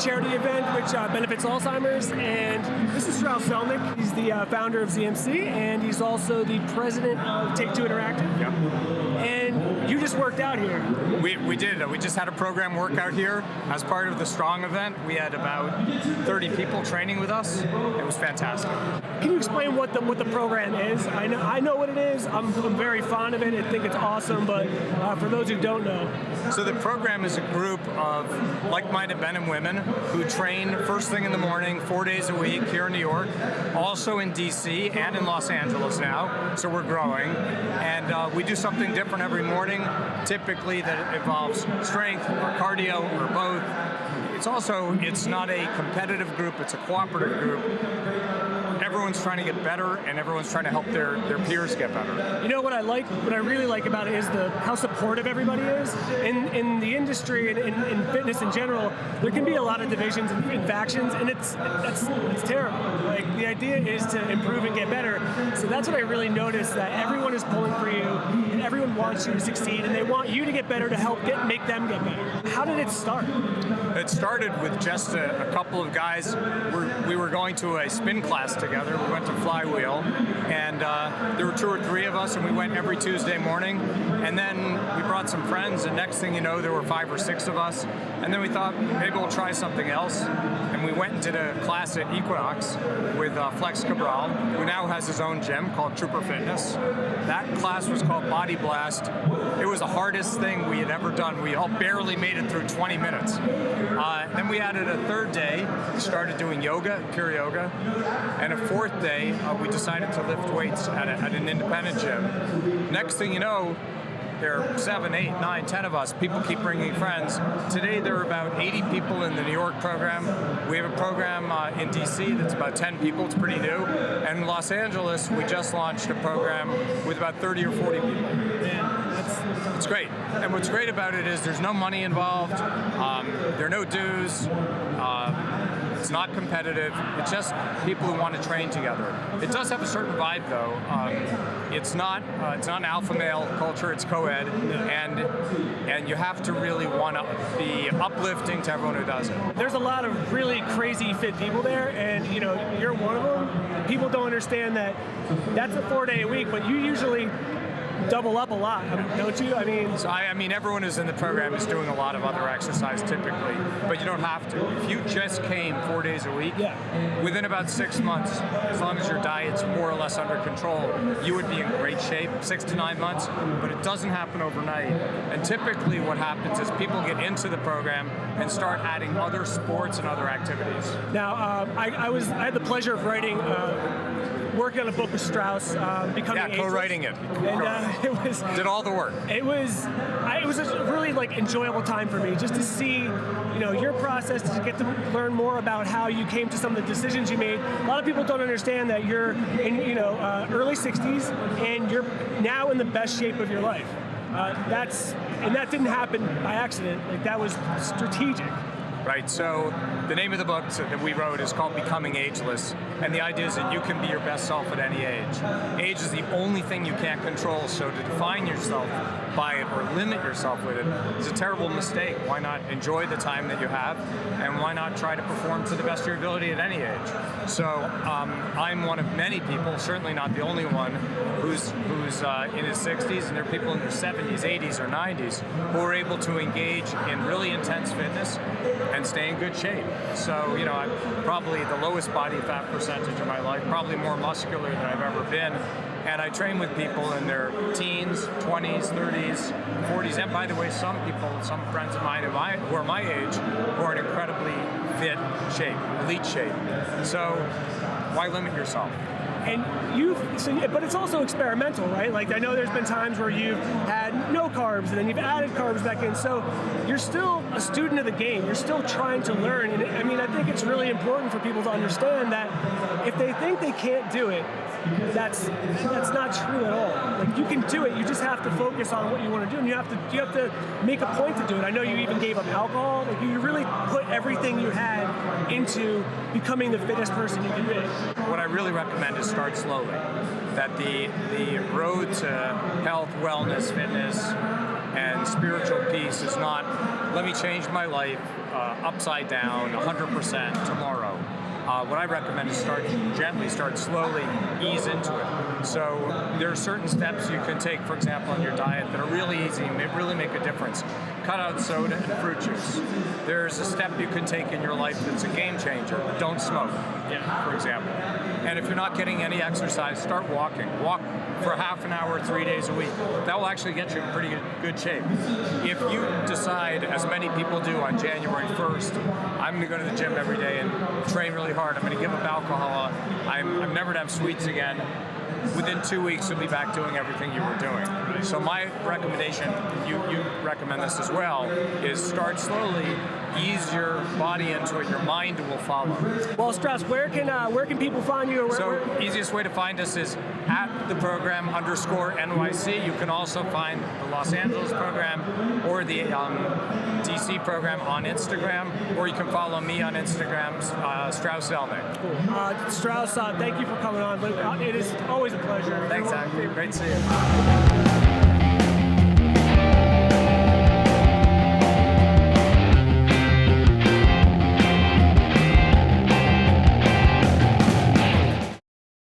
charity event which benefits Alzheimer's, and this is Strauss Zelnick. He's the founder of ZMC, and he's also the president of Take-Two Interactive. Yep. And you just worked out here. We did. We just had a program workout here as part of the Strong event. We had about 30 people training with us. It was fantastic. Can you explain what the program is? I know what it is. I'm very fond of it. I think it's awesome, but for those who don't know. So the program is a group of like-minded men and women who train first thing in the morning, 4 days a week here in New York, also in DC and in Los Angeles now, so we're growing. And we do something different every morning, typically that involves strength or cardio or both. It's not a competitive group, it's a cooperative group. Everyone's trying to get better, and everyone's trying to help their peers get better. You know what I really like about it is how supportive everybody is. In the industry and in fitness in general, there can be a lot of divisions and factions, and it's terrible. Like, the idea is to improve and get better. So that's what I really noticed, that everyone is pulling for you, and everyone wants you to succeed, and they want you to get better to help make them get better. How did it start? It started with just a couple of guys. We were going to a spin class together. We went to Flywheel, and there were 2 or 3 of us, and we went every Tuesday morning. And then we brought some friends, and next thing you know, there were 5 or 6 of us. And then we thought, maybe we'll try something else. And we went and did a class at Equinox with Flex Cabral, who now has his own gym called Trooper Fitness. That class was called Body Blast. It was the hardest thing we had ever done. We all barely made it through 20 minutes. Then we added a 3rd day. We started doing yoga, pure yoga. And a 4th day, we decided to lift weights at an independent gym. Next thing you know, there are 7, 8, 9, 10 of us. People keep bringing friends. Today there are about 80 people in the New York program. We have a program in DC that's about 10 people. It's pretty new. And in Los Angeles, we just launched a program with about 30 or 40 people. It's great. And what's great about it is there's no money involved. There are no dues. It's not competitive. It's just people who want to train together. It does have a certain vibe, though. It's not an alpha male culture. It's co-ed, and you have to really want to be uplifting to everyone who does it. There's a lot of really crazy fit people there, and you're one of them. People don't understand that that's a 4-day a week, but you usually double up a lot, don't you? I mean, everyone who's in the program is doing a lot of other exercise typically, but you don't have to. If you just came 4 days a week, within about 6 months, as long as your diet's more or less under control, you would be in great shape. 6 to 9 months, but it doesn't happen overnight. And typically what happens is people get into the program and start adding other sports and other activities. Now, I had the pleasure of working on a book with Strauss, becoming Ageless. Co-writing it. And did all the work. It was a really enjoyable time for me, just to see your process, to get to learn more about how you came to some of the decisions you made. A lot of people don't understand that you're in early 60s and you're now in the best shape of your life. That didn't happen by accident. That was strategic. Right, so the name of the book that we wrote is called Becoming Ageless, and the idea is that you can be your best self at any age. Age is the only thing you can't control, so to define yourself by it or limit yourself with it is a terrible mistake. Why not enjoy the time that you have, and why not try to perform to the best of your ability at any age? So I'm one of many people, certainly not the only one, who's in his 60s, and there are people in their 70s, 80s, or 90s who are able to engage in really intense fitness and stay in good shape. So, I'm probably the lowest body fat percentage of my life, probably more muscular than I've ever been. And I train with people in their teens, 20s, 30s, 40s, and by the way, some friends of mine who are my age, who are in incredibly fit shape, elite shape. So, why limit yourself? But it's also experimental, right? I know there's been times where you've had no carbs and then you've added carbs back in. So you're still a student of the game. You're still trying to learn. And I think it's really important for people to understand that if they think they can't do it, that's not true at all. You can do it. You just have to focus on what you want to do, and you have to make a point to do it. I know you even gave up alcohol. You really put everything you had into becoming the fittest person you can be. What I really recommend is start slowly. That the road to health, wellness, fitness, And spiritual peace is not, let me change my life upside down 100% tomorrow. What I recommend is start slowly, ease into it. So there are certain steps you can take, for example, in your diet that are really easy and they really make a difference. Cut out soda and fruit juice. There's a step you can take in your life that's a game changer. Don't smoke, for example. And if you're not getting any exercise, start walking. Walk for half an hour, 3 days a week. That will actually get you in pretty good shape. If you decide, as many people do on January 1st, I'm going to go to the gym every day and train really hard. I'm going to give up alcohol. I'm never to have sweets again. Within 2 weeks, you'll be back doing everything you were doing. So my recommendation, you recommend this as well, is start slowly, ease your body into it, your mind will follow. Well, Strauss, where can people find you? Easiest way to find us is at the program _NYC. You can also find the Los Angeles program or the DC program on Instagram, or you can follow me on Instagram, Strauss Zelnick. Cool. Strauss, thank you for coming on. It is always a pleasure. Thanks, Zach. Great to see you.